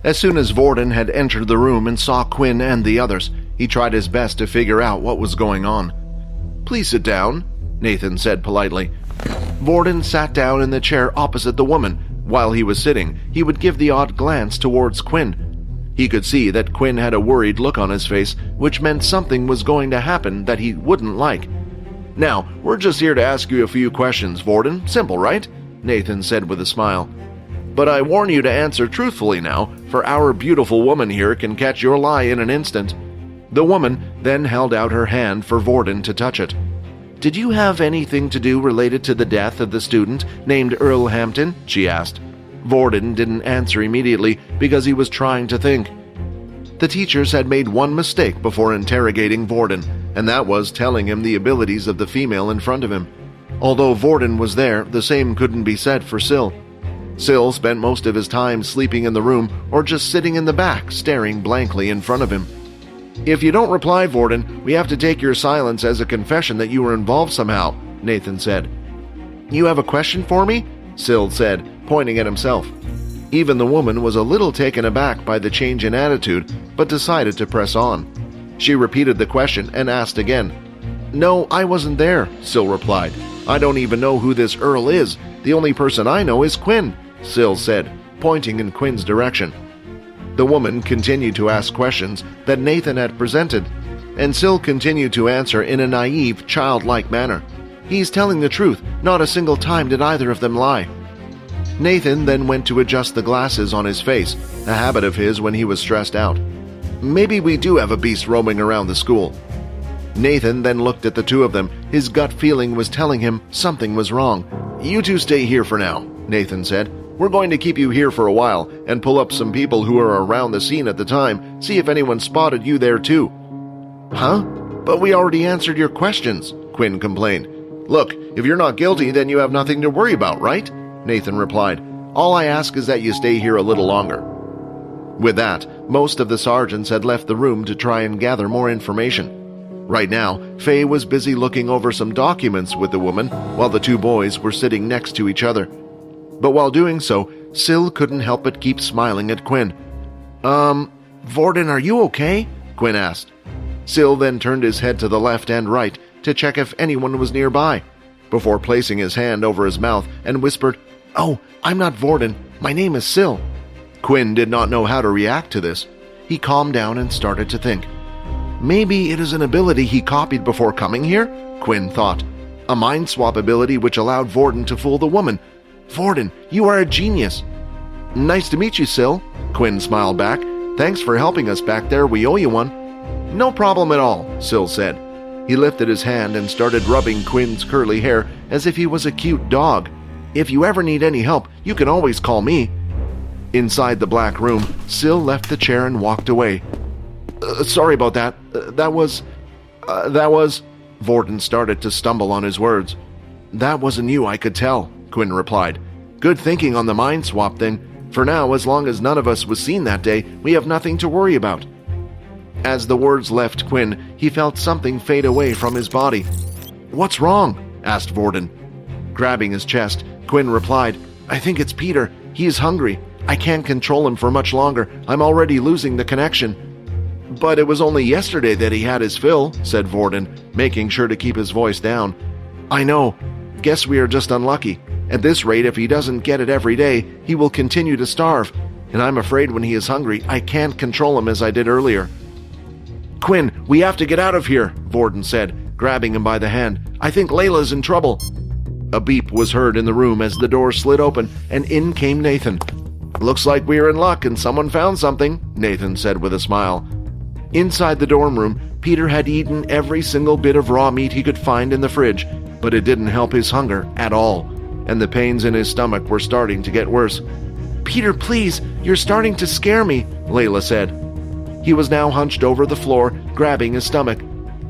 As soon as Vordon had entered the room and saw Quinn and the others, he tried his best to figure out what was going on. "Please sit down," Nathan said politely. Vordon sat down in the chair opposite the woman. While he was sitting, he would give the odd glance towards Quinn. He could see that Quinn had a worried look on his face, which meant something was going to happen that he wouldn't like. "Now, we're just here to ask you a few questions, Vordon. Simple, right?" Nathan said with a smile. "But I warn you to answer truthfully now, for our beautiful woman here can catch your lie in an instant." The woman then held out her hand for Vordon to touch it. "Did you have anything to do related to the death of the student named Earl Hampton?" she asked. Vordon didn't answer immediately because he was trying to think. The teachers had made one mistake before interrogating Vordon, and that was telling him the abilities of the female in front of him. Although Vordon was there, the same couldn't be said for Sil. Sil spent most of his time sleeping in the room or just sitting in the back, staring blankly in front of him. "If you don't reply, Vordon, we have to take your silence as a confession that you were involved somehow," Nathan said. "You have a question for me?" Sil said, pointing at himself. Even the woman was a little taken aback by the change in attitude, but decided to press on. She repeated the question and asked again. "No, I wasn't there," Sil replied. "I don't even know who this Earl is. The only person I know is Quinn," Sil said, pointing in Quinn's direction. The woman continued to ask questions that Nathan had presented, and Sil continued to answer in a naive, childlike manner. "He's telling the truth. Not a single time did either of them lie." Nathan then went to adjust the glasses on his face, a habit of his when he was stressed out. "Maybe we do have a beast roaming around the school." Nathan then looked at the two of them. His gut feeling was telling him something was wrong. "You two stay here for now," Nathan said. "We're going to keep you here for a while and pull up some people who were around the scene at the time, see if anyone spotted you there too." "Huh? But we already answered your questions," Quinn complained. "Look, if you're not guilty, then you have nothing to worry about, right?" Nathan replied. "All I ask is that you stay here a little longer." With that, most of the sergeants had left the room to try and gather more information. Right now, Faye was busy looking over some documents with the woman, while the two boys were sitting next to each other. But while doing so, Sil couldn't help but keep smiling at Quinn. Vordon, are you okay?" Quinn asked. Sil then turned his head to the left and right to check if anyone was nearby, before placing his hand over his mouth and whispered, "Oh, I'm not Vordon. My name is Sil." Quinn did not know how to react to this. He calmed down and started to think. Maybe it is an ability he copied before coming here, Quinn thought. A mind swap ability which allowed Vordon to fool the woman. "Vordon, you are a genius." "Nice to meet you, Sil," Quinn smiled back. "Thanks for helping us back there. We owe you one." "No problem at all," Sil said. He lifted his hand and started rubbing Quinn's curly hair as if he was a cute dog. "If you ever need any help, you can always call me." Inside the black room, Sil left the chair and walked away. Sorry about that. That was... Vordon started to stumble on his words. "That wasn't you, I could tell," Quinn replied. "Good thinking on the mind swap thing. For now, as long as none of us was seen that day, we have nothing to worry about." As the words left Quinn, he felt something fade away from his body. "What's wrong?" asked Vordon. Grabbing his chest, Quinn replied, "I think it's Peter. He is hungry. I can't control him for much longer. I'm already losing the connection." "But it was only yesterday that he had his fill," said Vordon, making sure to keep his voice down. "I know. Guess we are just unlucky. At this rate, if he doesn't get it every day, he will continue to starve. And I'm afraid when he is hungry, I can't control him as I did earlier." "Quinn, we have to get out of here," Vordon said, grabbing him by the hand. "I think Layla's in trouble." A beep was heard in the room as the door slid open, and in came Nathan. "Looks like we are in luck and someone found something," Nathan said with a smile. Inside the dorm room, Peter had eaten every single bit of raw meat he could find in the fridge, but it didn't help his hunger at all, and the pains in his stomach were starting to get worse. "Peter, please, you're starting to scare me," Layla said. He was now hunched over the floor, grabbing his stomach.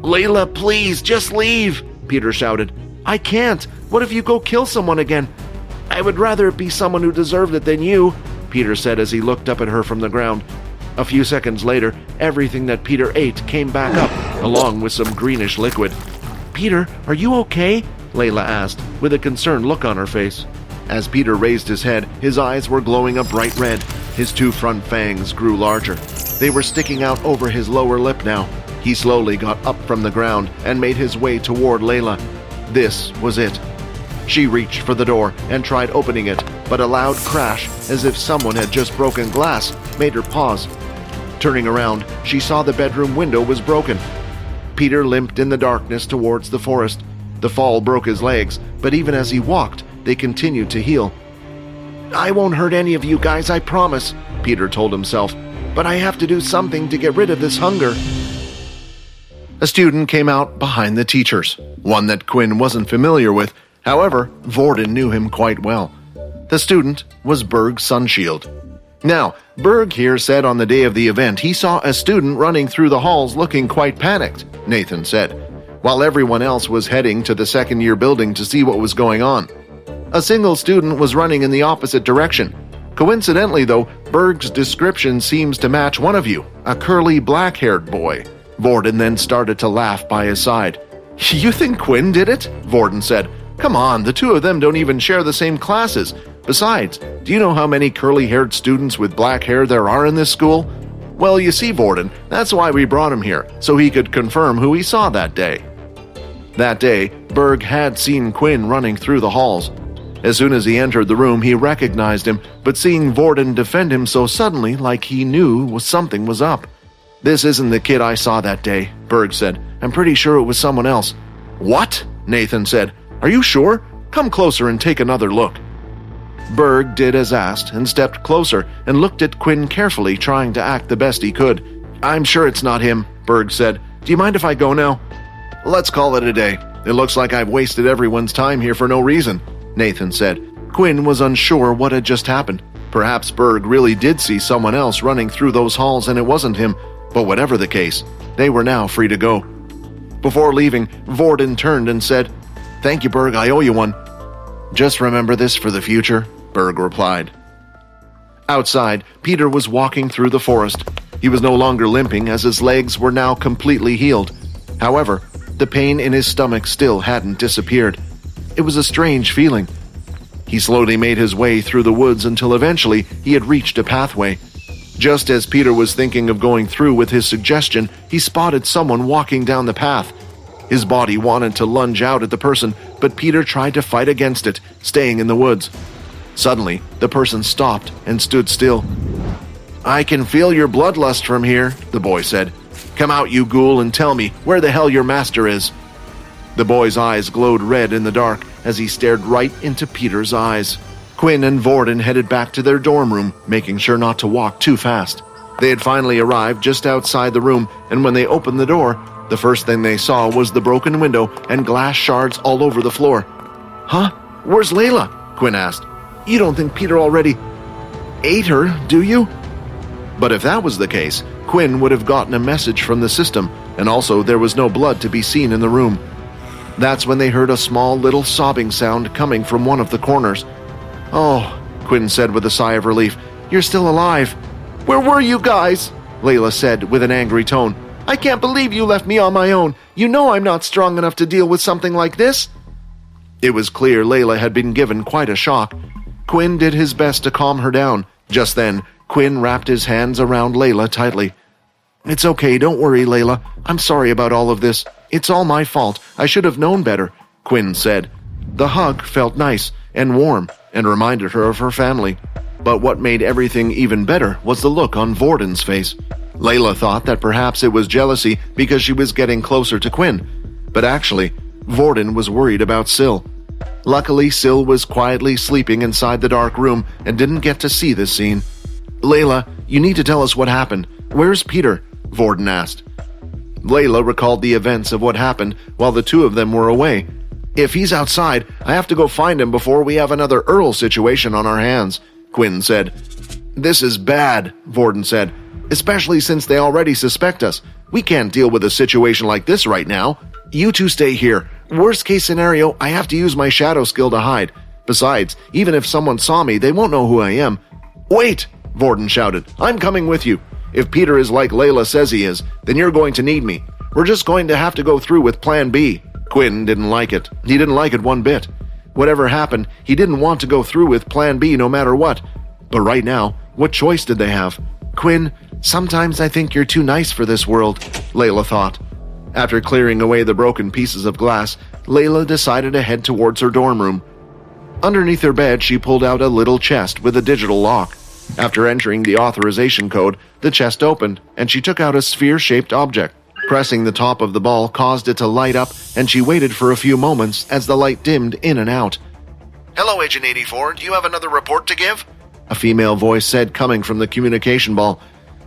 "Layla, please, just leave," Peter shouted. "I can't. What if you go kill someone again?" "I would rather it be someone who deserved it than you," Peter said as he looked up at her from the ground. A few seconds later, everything that Peter ate came back up, along with some greenish liquid. "Peter, are you okay?" Layla asked, with a concerned look on her face. As Peter raised his head, his eyes were glowing a bright red. His two front fangs grew larger. They were sticking out over his lower lip now. He slowly got up from the ground and made his way toward Layla. This was it. She reached for the door and tried opening it, but a loud crash, as if someone had just broken glass, made her pause. Turning around, she saw the bedroom window was broken. Peter limped in the darkness towards the forest. The fall broke his legs, but even as he walked, they continued to heal. "I won't hurt any of you guys, I promise," Peter told himself, "but I have to do something to get rid of this hunger." A student came out behind the teachers, one that Quinn wasn't familiar with. However, Vordon knew him quite well. The student was Berg Sunshield. Now, Berg here said on the day of the event he saw a student running through the halls looking quite panicked, Nathan said, while everyone else was heading to the second-year building to see what was going on. A single student was running in the opposite direction. Coincidentally, though, Berg's description seems to match one of you, a curly black-haired boy. Vordon then started to laugh by his side. "You think Quinn did it?" Vordon said. "Come on, the two of them don't even share the same classes. Besides, do you know how many curly-haired students with black hair there are in this school? Well, you see, Vordon, that's why we brought him here, so he could confirm who he saw that day." That day, Berg had seen Quinn running through the halls. As soon as he entered the room, he recognized him, but seeing Vordon defend him so suddenly, like he knew something was up. "This isn't the kid I saw that day," Berg said. "I'm pretty sure it was someone else." "What?" Nathan said. "Are you sure? Come closer and take another look." Berg did as asked and stepped closer and looked at Quinn carefully, trying to act the best he could. "I'm sure it's not him," Berg said. "Do you mind if I go now?" "Let's call it a day. It looks like I've wasted everyone's time here for no reason," Nathan said. Quinn was unsure what had just happened. Perhaps Berg really did see someone else running through those halls and it wasn't him, but whatever the case, they were now free to go. Before leaving, Vordon turned and said, "Thank you, Berg, I owe you one." "Just remember this for the future," Berg replied. Outside, Peter was walking through the forest. He was no longer limping as his legs were now completely healed. However, the pain in his stomach still hadn't disappeared. It was a strange feeling. He slowly made his way through the woods until eventually he had reached a pathway. Just as Peter was thinking of going through with his suggestion, he spotted someone walking down the path. His body wanted to lunge out at the person, but Peter tried to fight against it, staying in the woods. Suddenly, the person stopped and stood still. "I can feel your bloodlust from here," the boy said. "Come out, you ghoul, and tell me where the hell your master is." The boy's eyes glowed red in the dark as he stared right into Peter's eyes. Quinn and Vorden headed back to their dorm room, making sure not to walk too fast. They had finally arrived just outside the room, and when they opened the door, the first thing they saw was the broken window and glass shards all over the floor. "Huh? Where's Layla?" Quinn asked. "You don't think Peter already ate her, do you?" But if that was the case, Quinn would have gotten a message from the system, and also there was no blood to be seen in the room. That's when they heard a small little sobbing sound coming from one of the corners. "Oh," Quinn said with a sigh of relief, "you're still alive." "Where were you guys?" Layla said with an angry tone. "I can't believe you left me on my own. You know I'm not strong enough to deal with something like this." It was clear Layla had been given quite a shock. Quinn did his best to calm her down. Just then, Quinn wrapped his hands around Layla tightly. "It's okay, don't worry, Layla. I'm sorry about all of this. It's all my fault. I should have known better," Quinn said. The hug felt nice and warm and reminded her of her family. But what made everything even better was the look on Vordon's face. Layla thought that perhaps it was jealousy because she was getting closer to Quinn. But actually, Vordon was worried about Syl. Luckily, Syl was quietly sleeping inside the dark room and didn't get to see this scene. "Layla, you need to tell us what happened. Where's Peter?" Vordon asked. Layla recalled the events of what happened while the two of them were away. "If he's outside, I have to go find him before we have another Earl situation on our hands," Quinn said. "This is bad," Vordon said, "especially since they already suspect us. We can't deal with a situation like this right now. You two stay here. Worst case scenario, I have to use my shadow skill to hide. Besides, even if someone saw me, they won't know who I am." "Wait!" Vordon shouted. "I'm coming with you. If Peter is like Layla says he is, then you're going to need me. We're just going to have to go through with Plan B." Quinn didn't like it. He didn't like it one bit. Whatever happened, he didn't want to go through with Plan B no matter what. But right now, what choice did they have? Quinn, sometimes I think you're too nice for this world, Layla thought. After clearing away the broken pieces of glass, Layla decided to head towards her dorm room. Underneath her bed, she pulled out a little chest with a digital lock. After entering the authorization code, the chest opened, and she took out a sphere-shaped object. Pressing the top of the ball caused it to light up, and she waited for a few moments as the light dimmed in and out. "Hello, Agent 84. Do you have another report to give?" a female voice said, coming from the communication ball.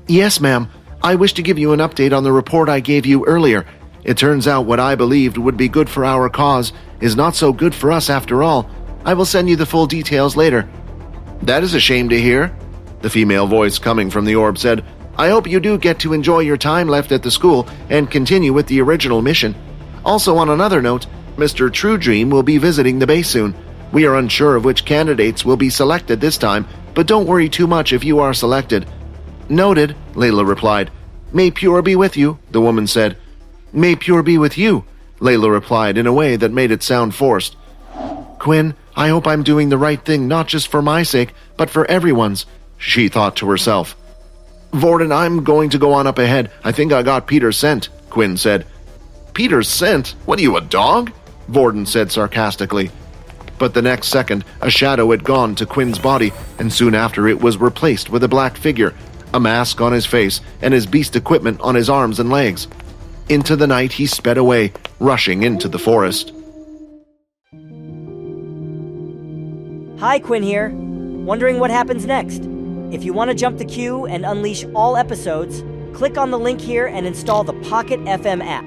"Yes, ma'am. I wish to give you an update on the report I gave you earlier. It turns out what I believed would be good for our cause is not so good for us after all. I will send you the full details later." "That is a shame to hear," the female voice coming from the orb said. "I hope you do get to enjoy your time left at the school and continue with the original mission. Also, on another note, Mr. True Dream will be visiting the base soon. We are unsure of which candidates will be selected this time, but don't worry too much if you are selected." "Noted," Layla replied. "May Pure be with you," the woman said. "May Pure be with you," Layla replied in a way that made it sound forced. "Quinn, I hope I'm doing the right thing not just for my sake, but for everyone's," she thought to herself. "Vorden, I'm going to go on up ahead. I think I got Peter's scent," Quinn said. "Peter's scent? What are you, a dog?" Vorden said sarcastically. But the next second, a shadow had gone to Quinn's body, and soon after it was replaced with a black figure, a mask on his face, and his beast equipment on his arms and legs. Into the night he sped away, rushing into the forest. Hi, Quinn here. Wondering what happens next? If you want to jump the queue and unleash all episodes, click on the link here and install the Pocket FM app.